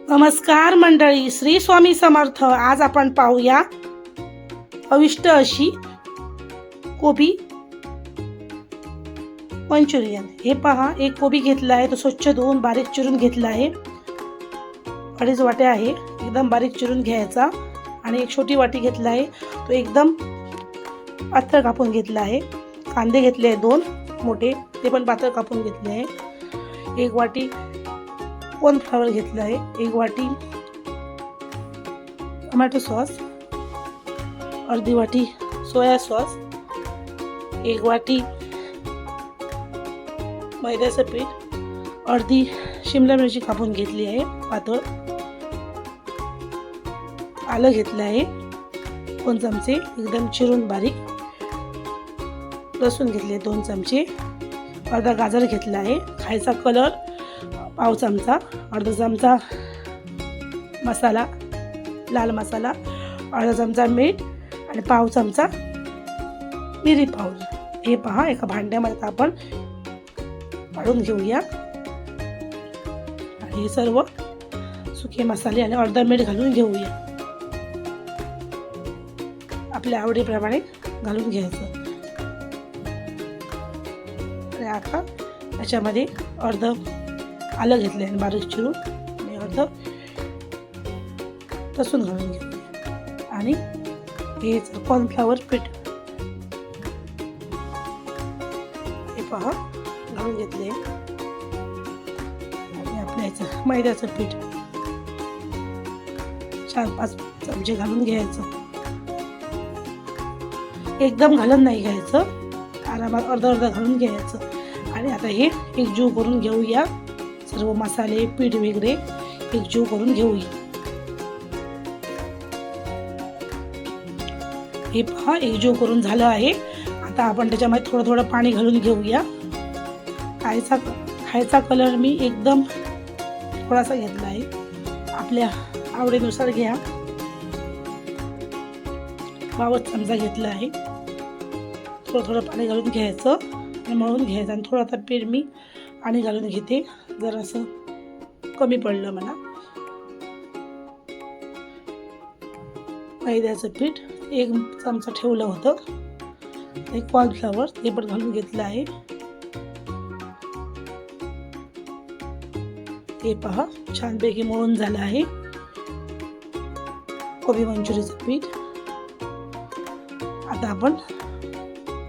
नमस्कार मंडळी, श्री स्वामी समर्थ. आज आपण पाहूया अविष्ट अशी कोबी मंचुरियन. हे पहा, एक कोबी घेतला आहे, तो स्वच्छ धुवून बारीक चिरून घेतला आहे. 2.5 वाट्या आहे, एकदम बारीक चिरून घ्यायचा. आणि एक छोटी वाटी घेतला आहे, तो एकदम पातळ कापून घेतला आहे. कांदे घेतले आहे 2 मोठे, ते पण पातळ कापून घेतले आहे. 1 वाटी कॉर्नफ्लॉवर घेतलं आहे. 1 वाटी टोमॅटो सॉस, अर्धी वाटी सोया सॉस, 1 वाटी मैद्याचं पीठ, अर्धी शिमला मिरची कापून घेतली आहे पातळ, आलं घेतलं आहे 2 चमचे एकदम चिरून बारीक, लसूण घेतले 2 चमचे, अर्धा गाजर घेतला आहे, खायचा कलर पाव चमचा, अर्धा चमचा मसाला लाल मसाला, अर्धा चमचा मीठ आणि पाव चमचा मिरी पावडर. हे पहा, एका भांड्यामध्ये आपण काढून घेऊया. आणि हे सर्व सुके मसाले आणि अर्धा मीठ घालून घेऊया. आपल्या आवडीप्रमाणे घालून घ्यायचं. आणि आता त्याच्यामध्ये अर्ध आलं घेतलं आहे बारीक चिरून आणि अर्ध लसूण घालून घेऊया. आणि हे कॉर्नफ्लॉवर पीठ हे पहा घालून घेतले. आणि आपल्या मैद्याचं पीठ 4-5 चमचे घालून घ्यायचं. एकदम घालून नाही घ्यायचं, आरामात अर्धा घालून घ्यायचं. आणि आता हे एकजीव करून घेऊया. सर्व मसाले पीठ वगैरे एकजीव करून घेऊया. हे पहा, एकजीव करून झालं आहे. आता आपण त्याच्यामध्ये थोडं पाणी घालून घेऊया. खायचा कलर मी एकदम थोडासा घेतला आहे, आपल्या आवडीनुसार घ्या. 52 चमचा घेतला आहे. थोडं पाणी घालून घ्यायचं आणि मळून घ्यायचं. आणि थोडं आता पीठ मी पाणी घालून घेते, जरासं कमी पडलं मला. मैद्याचं पीठ 1 चमचा ठेवलं होतं. एक कॉर्नफ्लॉवर ते पण घालून घेतलं आहे. हे पहा, छानपैकी मळून झालं आहे कोबी मंचुरियनचं पीठ. आता आपण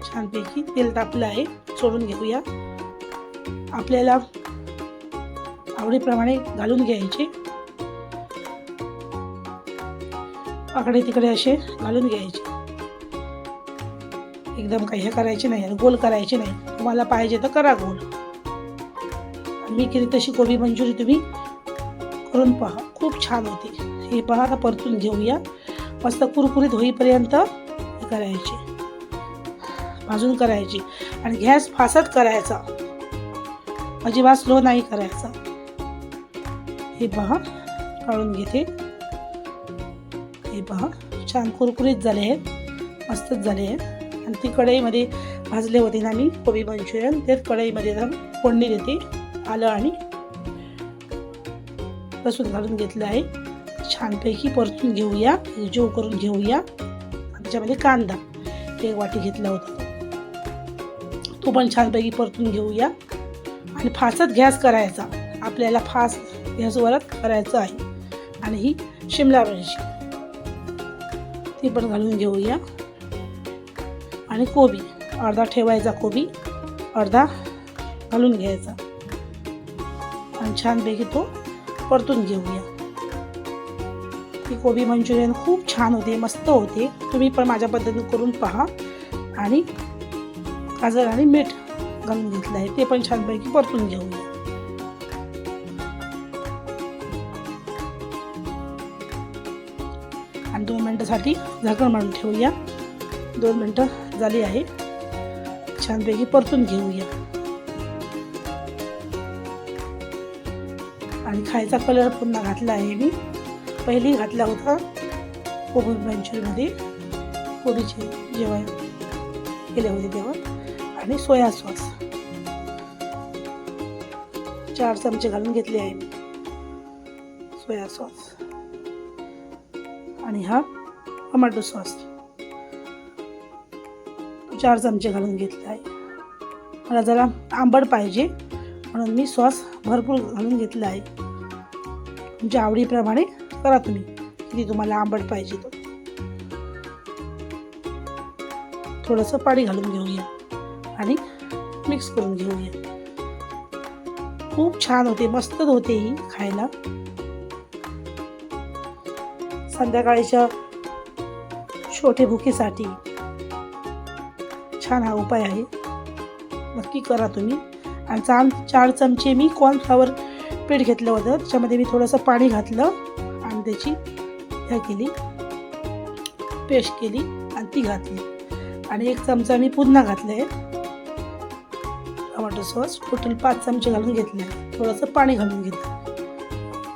छानपैकी तेल तापलं आहे, सोडून घेऊया. आपल्याला आवडीप्रमाणे घालून घ्यायचे, आकडे तिकडे असे घालून घ्यायचे. एकदम काही हे करायचे नाही, गोल करायचे नाही. तुम्हाला पाहिजे तर करा गोल. मी केली तशी कोबी मंचुरी तुम्ही करून पहा, खूप छान होते. हे पहा, आता परतून घेऊया. मस्त कुरकुरीत होईपर्यंत हे करायचे, भाजून करायची. आणि गॅस फास्ट करायचा, अजिबात स्लो नाही करायचा. हे पहा, काढून घेते. हे पहा, छान कुरकुरीत झाले आहेत, मस्तच झाले आहेत. आणि ती कढईमध्ये भाजले होते ना मी कोबी मंचुरियन, तेच कढईमध्ये फोडणी देते. आलं आणि लसूण घालून घेतलं आहे. छानपैकी परतून घेऊया, एकजीव करून घेऊया. त्याच्यामध्ये कांदा 1 वाटी घेतला होता, तो पण छानपैकी परतून घेऊया. आणि फास्ट गॅस करायचा, आपल्याला फास्ट गॅसवरच करायचं आहे. आणि ही शिमला मिरची ती पण घालून घेऊया. आणि कोबी अर्धा ठेवायचा, कोबी अर्धा घालून घ्यायचा. आणि छानपैकी तो परतून घेऊया. ही कोबी मंचुरियन खूप छान होते, मस्त होते. तुम्ही पण माझ्या पद्धतीने करून पहा. आणि गाजर आणि मीठ घालून घेतलं आहे, ते पण छानपैकी परतून घेऊया. आणि 2 मिनिटासाठी झाकण मारून ठेवूया. 2 मिनिटं झाली आहे, छानपैकी परतून घेऊया. आणि खायचा कलर पुन्हा घातला आहे मी, पहिली घातला होता कोबी मंचुरियनमध्ये, कोबीचे जेव्हा केले होते तेव्हा. आणि सोया सॉस 4 चमचे घालून घेतले आहे. सोया सॉस आणि हा टोमॅटो सॉस 4 चमचे घालून घेतला आहे. मला जरा आंबट पाहिजे म्हणून मी सॉस भरपूर घालून घेतला आहे. तुमच्या आवडीप्रमाणे करा तुम्ही, किती तुम्हाला आंबट पाहिजे तो. थोडंसं पाणी घालून घेऊया आणि मिक्स करून घेऊया. खूप छान होते, मस्त होते ही खायला. संध्याकाळच्या छोटे भुकेसाठी छान हा उपाय आहे, नक्की करा तुम्ही. आणि 4 चमचे मी कॉर्नफ्लॉवर पीठ घेतलं होतं, त्याच्यामध्ये मी थोडंसं पाणी घातलं आणि त्याची केली पेस्ट केली आणि ती घातली. आणि 1 चमचा मी पुन्हा घातलं आहे टोमॅटो सॉस. टोटल 5 चमचे घालून घेतले आहे. थोडंसं पाणी घालून घेतलं.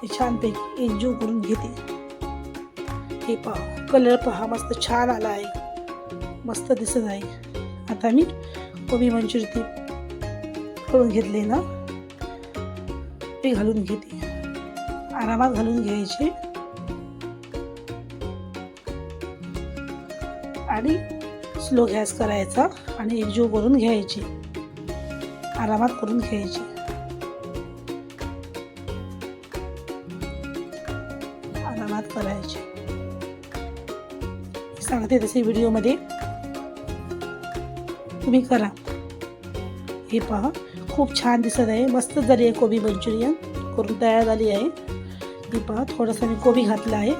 हे छानपैकी एकजीव करून घेते. हे पहा, कलर पहा मस्त छान आला आहे, मस्त दिसत आहे. आता मी कोबी मंचुरी करून घेतले ना, ते घालून घेते. आरामात घालून घ्यायचे आणि स्लो गॅस करायचा आणि एकजीव करून घ्यायचे, आरामात करून घ्यायचे. आरामात करायचे. सांगते तसे व्हिडिओमध्ये तुम्ही करा. हे पहा, खूप छान दिसत आहे, मस्त झाली आहे. कोबी मंचुरियन करून तयार झाली आहे. हे पहा, थोडंसं मी कोबी घातला आहे.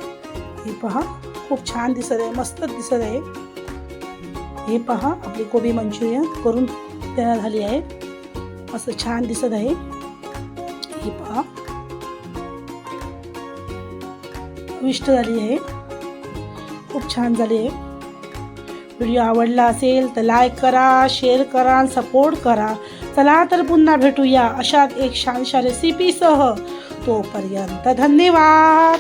हे पहा, खूप छान दिसत आहे, मस्त दिसत आहे. हे पहा, आपली कोबी मंचुरियन करून तयार झाली आहे, मस्त छान दिसत आहे. हे पहा, विष्ट झाली आहे, खूप छान झाली आहे. व्हिडिओ आवडला असेल तर लाईक करा, शेअर करा आणि सपोर्ट करा. चला तर पुन्हा भेटूया अशाच एक छानशा रेसिपीसह. तोपर्यंत धन्यवाद.